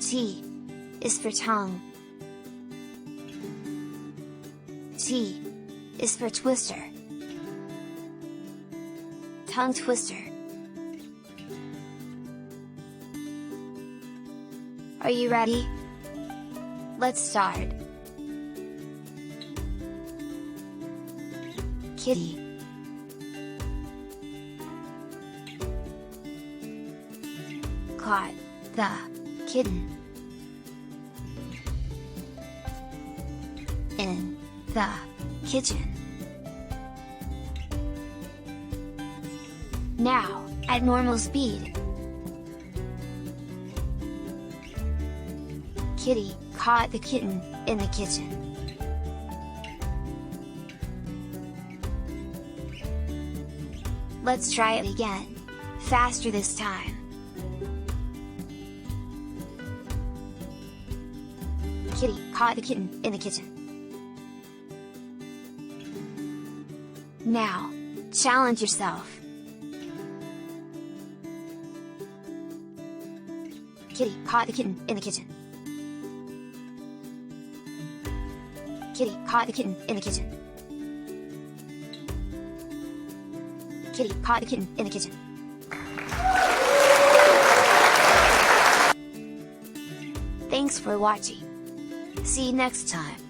T is for tongue. T is for twister. Tongue twister. Are you ready? Let's start! Kitty. Caught the kitten in the kitchen. Now, at normal speed. Kitty caught the kitten in the kitchen. Let's try it again, faster this time. Kitty caught the kitten in the kitchen. Now, challenge yourself. Kitty caught the kitten in the kitchen. Kitty caught the kitten in the kitchen. Kitty caught the kitten in the kitchen. Thanks for watching. See you next time.